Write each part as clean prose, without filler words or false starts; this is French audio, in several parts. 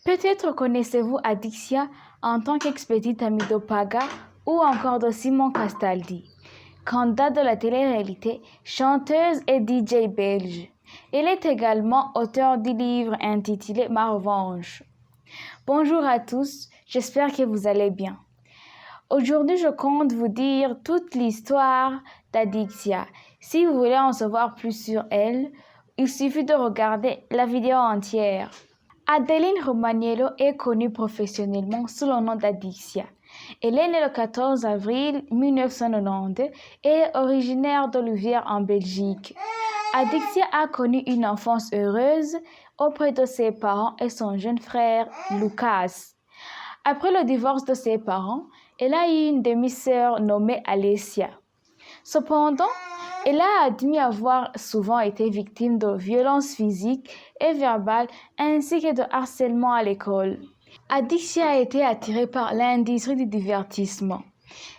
Peut-être connaissez-vous Adixia en tant qu'ex-petite amie de Paga ou encore de Simon Castaldi, candidat de la télé-réalité, chanteuse et DJ belge. Elle est également auteure du livre intitulé Ma revanche. Bonjour à tous, j'espère que vous allez bien. Aujourd'hui, je compte vous dire toute l'histoire d'Adixia. Si vous voulez en savoir plus sur elle, il suffit de regarder la vidéo entière. Adeline Romaniello est connue professionnellement sous le nom d'Adixia. Elle est née le 14 avril 1990 et est originaire de Louvière en Belgique. Adixia a connu une enfance heureuse auprès de ses parents et son jeune frère Lucas. Après le divorce de ses parents, elle a eu une demi-sœur nommée Alessia. Cependant, elle a admis avoir souvent été victime de violences physiques et verbales ainsi que de harcèlement à l'école. Adixia a été attirée par l'industrie du divertissement.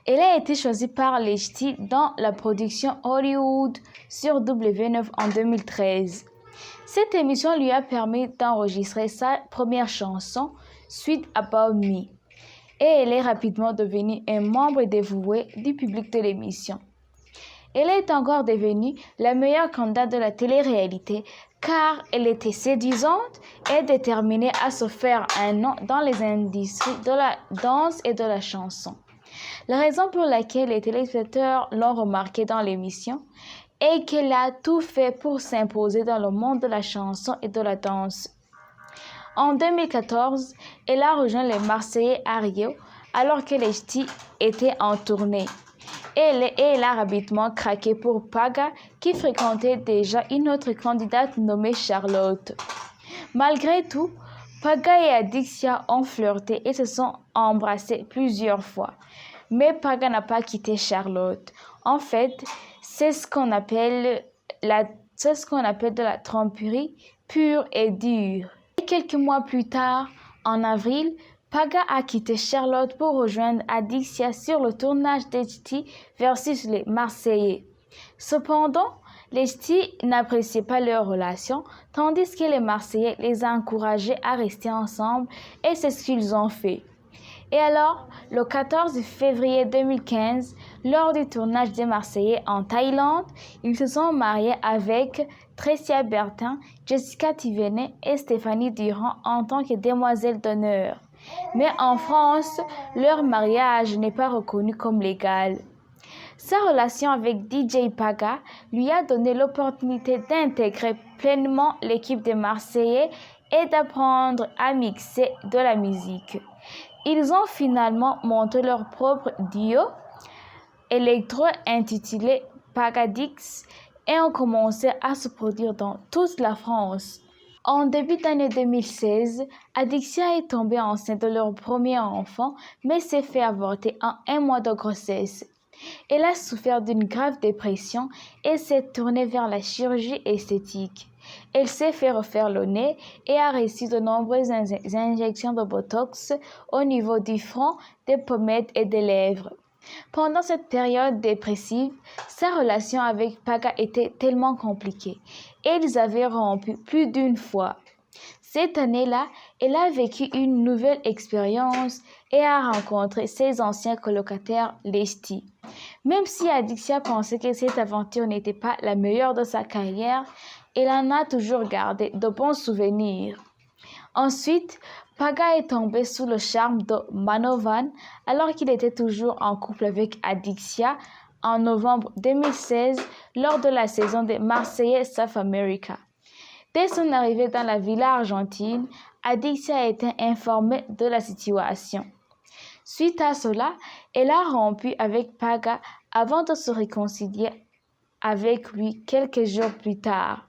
Elle a été choisie par les ch'tis dans la production Hollywood sur W9 en 2013. Cette émission lui a permis d'enregistrer sa première chanson, Sweet About Me, et elle est rapidement devenue un membre dévoué du public de l'émission. Elle est encore devenue la meilleure candidate de la télé-réalité car elle était séduisante et déterminée à se faire un nom dans les industries de la danse et de la chanson. La raison pour laquelle les téléspectateurs l'ont remarquée dans l'émission est qu'elle a tout fait pour s'imposer dans le monde de la chanson et de la danse. En 2014, elle a rejoint les Marseillais à Rio alors que les ch'tis étaient en tournée. Et elle a rapidement craqué pour Paga qui fréquentait déjà une autre candidate nommée Charlotte. Malgré tout, Paga et Adixia ont flirté et se sont embrassés plusieurs fois. Mais Paga n'a pas quitté Charlotte. En fait, c'est ce qu'on appelle de la tromperie pure et dure. Et quelques mois plus tard, en avril, Paga a quitté Charlotte pour rejoindre Adixia sur le tournage des ch'tis versus les Marseillais. Cependant, les ch'tis n'appréciaient pas leur relation, tandis que les Marseillais les encourageaient à rester ensemble et c'est ce qu'ils ont fait. Et alors, le 14 février 2015, lors du tournage des Marseillais en Thaïlande, ils se sont mariés avec Tricia Bertin, Jessica Thivenet et Stéphanie Durand en tant que demoiselles d'honneur. Mais en France, leur mariage n'est pas reconnu comme légal. Sa relation avec DJ Paga lui a donné l'opportunité d'intégrer pleinement l'équipe des Marseillais et d'apprendre à mixer de la musique. Ils ont finalement monté leur propre duo électro intitulé Pagadix et ont commencé à se produire dans toute la France. En début d'année 2016, Adixia est tombée enceinte de leur premier enfant, mais s'est fait avorter en 1 mois de grossesse. Elle a souffert d'une grave dépression et s'est tournée vers la chirurgie esthétique. Elle s'est fait refaire le nez et a reçu de nombreuses injections de Botox au niveau du front, des pommettes et des lèvres. Pendant cette période dépressive, sa relation avec Paga était tellement compliquée et ils avaient rompu plus d'une fois. Cette année-là, elle a vécu une nouvelle expérience et a rencontré ses anciens colocataires, les ch'tis. Même si Adixia pensait que cette aventure n'était pas la meilleure de sa carrière, elle en a toujours gardé de bons souvenirs. Ensuite, Paga est tombé sous le charme de Manovan alors qu'il était toujours en couple avec Adixia en novembre 2016 lors de la saison des Marseillais South America. Dès son arrivée dans la villa argentine, Adixia a été informée de la situation. Suite à cela, elle a rompu avec Paga avant de se réconcilier avec lui quelques jours plus tard.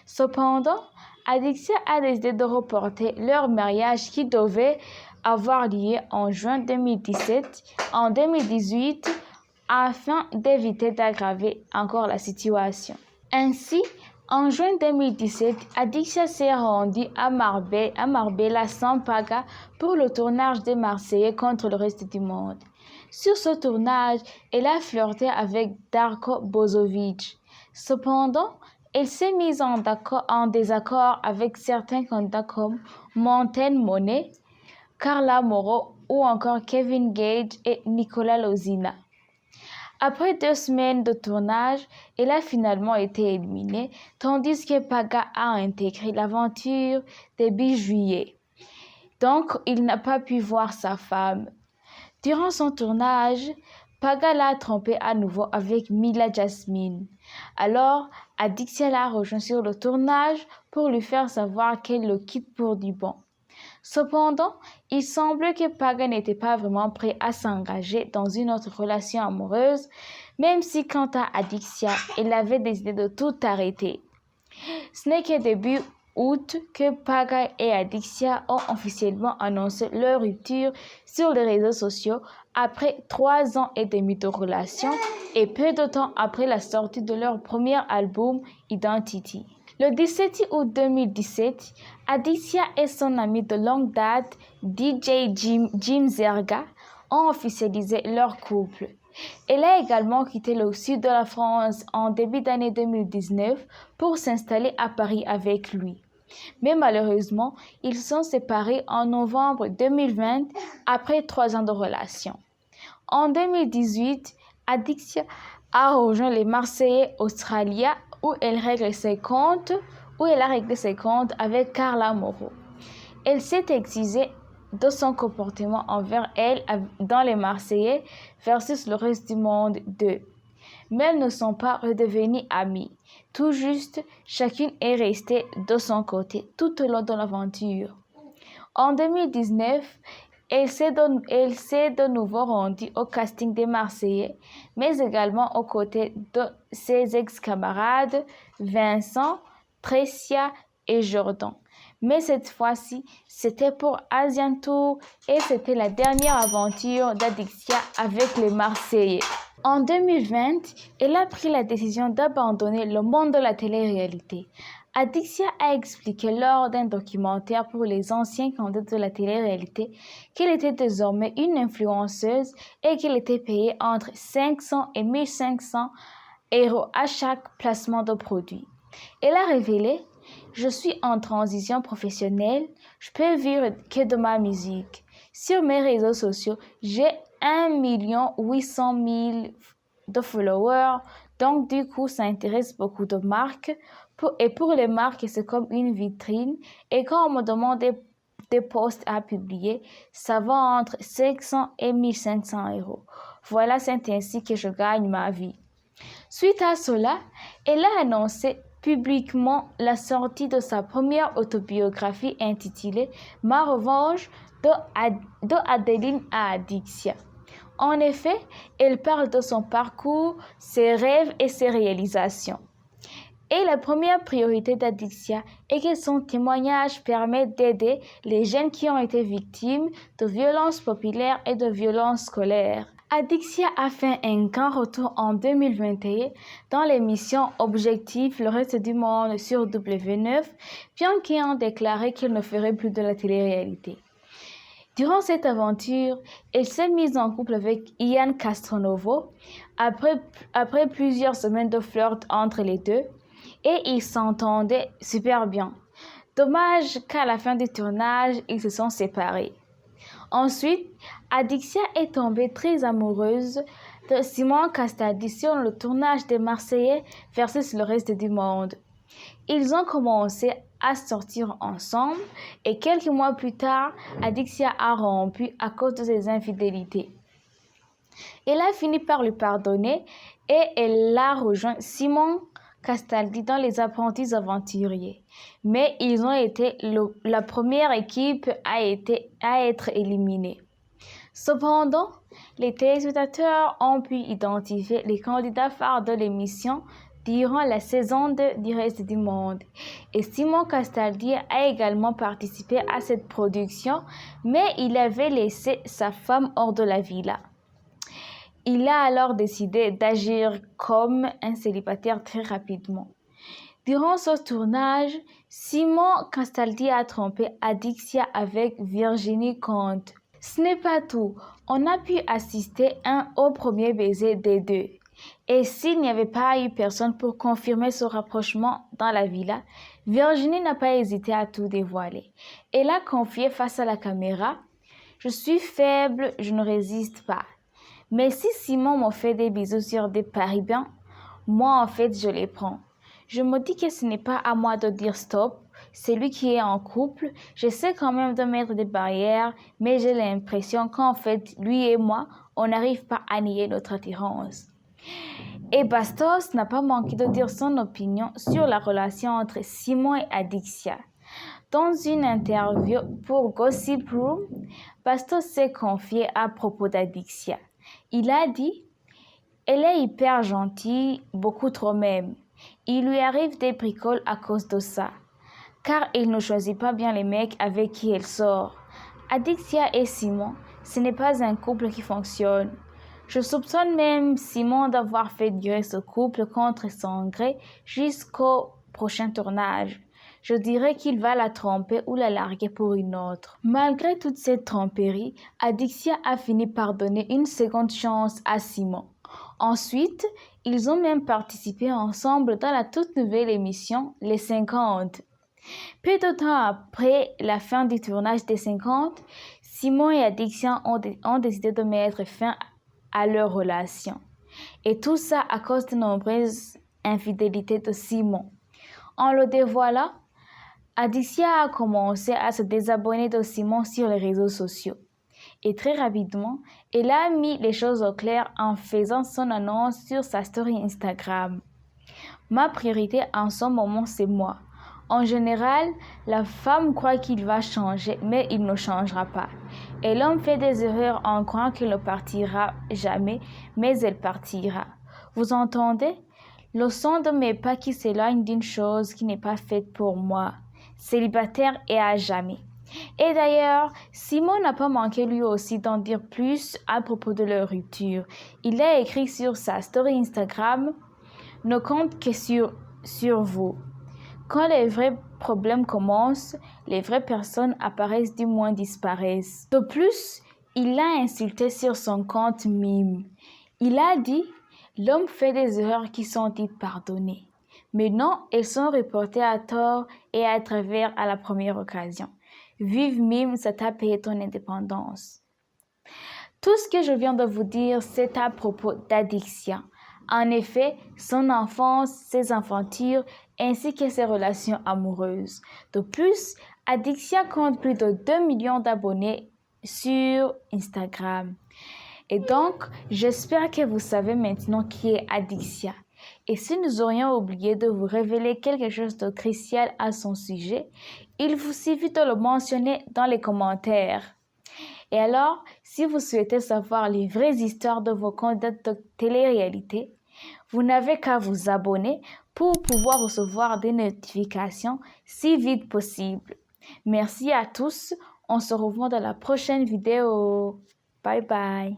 Cependant, Adixia a décidé de reporter leur mariage qui devait avoir lieu en juin 2017 en 2018 afin d'éviter d'aggraver encore la situation. Ainsi, en juin 2017, Adixia s'est rendue à Marbella sans Paga pour le tournage des Marseillais contre le reste du monde. Sur ce tournage, elle a flirté avec Darko Bozovic. Cependant, Elle s'est mise en désaccord avec certains candidats comme Montaigne Monet, Carla Moreau ou encore Kevin Gage et Nicolas Lozina. Après 2 semaines de tournage, elle a finalement été éliminée, tandis que Paga a intégré l'aventure début juillet. Donc, il n'a pas pu voir sa femme. Durant son tournage, Paga l'a trompé à nouveau avec Mila Jasmine. Alors, Adixia l'a rejoint sur le tournage pour lui faire savoir qu'elle le quitte pour du bon. Cependant, il semble que Paga n'était pas vraiment prêt à s'engager dans une autre relation amoureuse, même si quant à Adixia, elle avait décidé de tout arrêter. Ce n'est que début août que Paga et Adixia ont officiellement annoncé leur rupture sur les réseaux sociaux après 3 ans et demi de relation et peu de temps après la sortie de leur premier album Identity. Le 17 août 2017, Adixia et son ami de longue date, DJ Jim Zerga, ont officialisé leur couple. Elle a également quitté le sud de la France en début d'année 2019 pour s'installer à Paris avec lui. Mais malheureusement, ils sont séparés en novembre 2020 après 3 ans de relation. En 2018, Adixia a rejoint les Marseillais Australia où elle a réglé ses comptes avec Carla Moreau. Elle s'est excusée de son comportement envers elle dans les Marseillais versus le reste du monde d'eux. Mais elles ne sont pas redevenues amies. Tout juste, chacune est restée de son côté tout au long de l'aventure. En 2019, elle s'est de nouveau rendue au casting des Marseillais, mais également aux côtés de ses ex-camarades Vincent, Tricia et Jordan. Mais cette fois-ci, c'était pour Asian Tour et c'était la dernière aventure d'Adixia avec les Marseillais. En 2020, elle a pris la décision d'abandonner le monde de la télé-réalité. Adixia a expliqué lors d'un documentaire pour les anciens candidats de la télé-réalité qu'elle était désormais une influenceuse et qu'elle était payée entre 500 et 1500 € à chaque placement de produit. Elle a révélé: je suis en transition professionnelle, je peux vivre que de ma musique. Sur mes réseaux sociaux, j'ai 1 800 000 de followers, donc du coup, ça intéresse beaucoup de marques. Et pour les marques, c'est comme une vitrine. Et quand on me demande des posts à publier, ça va entre 500 et 1500 €. Voilà, c'est ainsi que je gagne ma vie. Suite à cela, elle a annoncé publiquement la sortie de sa première autobiographie intitulée « Ma revanche » de Adeline à Adixia. En effet, elle parle de son parcours, ses rêves et ses réalisations. Et la première priorité d'Adixia est que son témoignage permet d'aider les jeunes qui ont été victimes de violences populaires et de violences scolaires. Adixia a fait un grand retour en 2021 dans l'émission Objectif Le Reste du Monde sur W9, bien qu'ayant déclaré qu'elle ne ferait plus de la télé-réalité. Durant cette aventure, elle s'est mise en couple avec Ian Castronovo après plusieurs semaines de flirt entre les deux et ils s'entendaient super bien. Dommage qu'à la fin du tournage, ils se sont séparés. Ensuite, Adixia est tombée très amoureuse de Simon Castaldi sur le tournage des Marseillais versus le reste du monde. Ils ont commencé à sortir ensemble et quelques mois plus tard, Adixia a rompu à cause de ses infidélités. Elle a fini par lui pardonner et elle a rejoint Simon Castaldi dans Les Apprentis Aventuriers. Mais ils ont été la première équipe à être éliminée. Cependant, les téléspectateurs ont pu identifier les candidats phares de l'émission durant la saison 2 du Reste du Monde. Et Simon Castaldi a également participé à cette production, mais il avait laissé sa femme hors de la villa. Il a alors décidé d'agir comme un célibataire très rapidement. Durant ce tournage, Simon Castaldi a trompé Adixia avec Virginie Comte. Ce n'est pas tout, on a pu assister au premier baiser des deux. Et s'il n'y avait pas eu personne pour confirmer ce rapprochement dans la villa, Virginie n'a pas hésité à tout dévoiler. Elle a confié face à la caméra: « Je suis faible, je ne résiste pas. Mais si Simon me fait des bisous sur des Parisiens, moi en fait je les prends. Je me dis que ce n'est pas à moi de dire stop, c'est lui qui est en couple. J'essaie quand même de mettre des barrières, mais j'ai l'impression qu'en fait, lui et moi, on n'arrive pas à nier notre attirance. » Et Bastos n'a pas manqué de dire son opinion sur la relation entre Simon et Adixia. Dans une interview pour Gossip Room, Bastos s'est confié à propos d'Adixia. Il a dit: « Elle est hyper gentille, beaucoup trop même. Il lui arrive des bricoles à cause de ça, car il ne choisit pas bien les mecs avec qui elle sort. Adixia et Simon, ce n'est pas un couple qui fonctionne. Je soupçonne même Simon d'avoir fait durer ce couple contre son gré jusqu'au prochain tournage. Je dirais qu'il va la tromper ou la larguer pour une autre. » Malgré toute cette tromperie, Adixia a fini par donner une seconde chance à Simon. Ensuite, ils ont même participé ensemble dans la toute nouvelle émission Les 50. Peu de temps après la fin du tournage des 50, Simon et Adixia ont décidé de mettre fin à leur relation. Et tout ça à cause de nombreuses infidélités de Simon. En le dévoilant, Adixia a commencé à se désabonner de Simon sur les réseaux sociaux. Et très rapidement, elle a mis les choses au clair en faisant son annonce sur sa story Instagram. « Ma priorité en ce moment, c'est moi. En général, la femme croit qu'il va changer, mais il ne changera pas. Et l'homme fait des erreurs en croyant qu'il ne partira jamais, mais elle partira. Vous entendez? Le son de mes pas qui s'éloigne d'une chose qui n'est pas faite pour moi. Célibataire et à jamais. » Et d'ailleurs, Simon n'a pas manqué lui aussi d'en dire plus à propos de leur rupture. Il a écrit sur sa story Instagram: « Ne compte que sur vous. Quand les vrais problèmes commencent, les vraies personnes apparaissent du moins disparaissent. » De plus, il l'a insulté sur son compte Mime. Il a dit: « L'homme fait des erreurs qui sont dites pardonnées. Mais non, elles sont reportées à tort et à travers à la première occasion. Vive Mime, ça t'a payé ton indépendance. » Tout ce que je viens de vous dire, c'est à propos d'Adixia. En effet, son enfance, ses aventures, ainsi que ses relations amoureuses. De plus, Adixia compte plus de 2 millions d'abonnés sur Instagram. Et donc, j'espère que vous savez maintenant qui est Adixia. Et si nous aurions oublié de vous révéler quelque chose de crucial à son sujet, il vous suffit de le mentionner dans les commentaires. Et alors, si vous souhaitez savoir les vraies histoires de vos candidates de télé-réalité, vous n'avez qu'à vous abonner pour pouvoir recevoir des notifications si vite possible. Merci à tous, on se revoit dans la prochaine vidéo. Bye bye.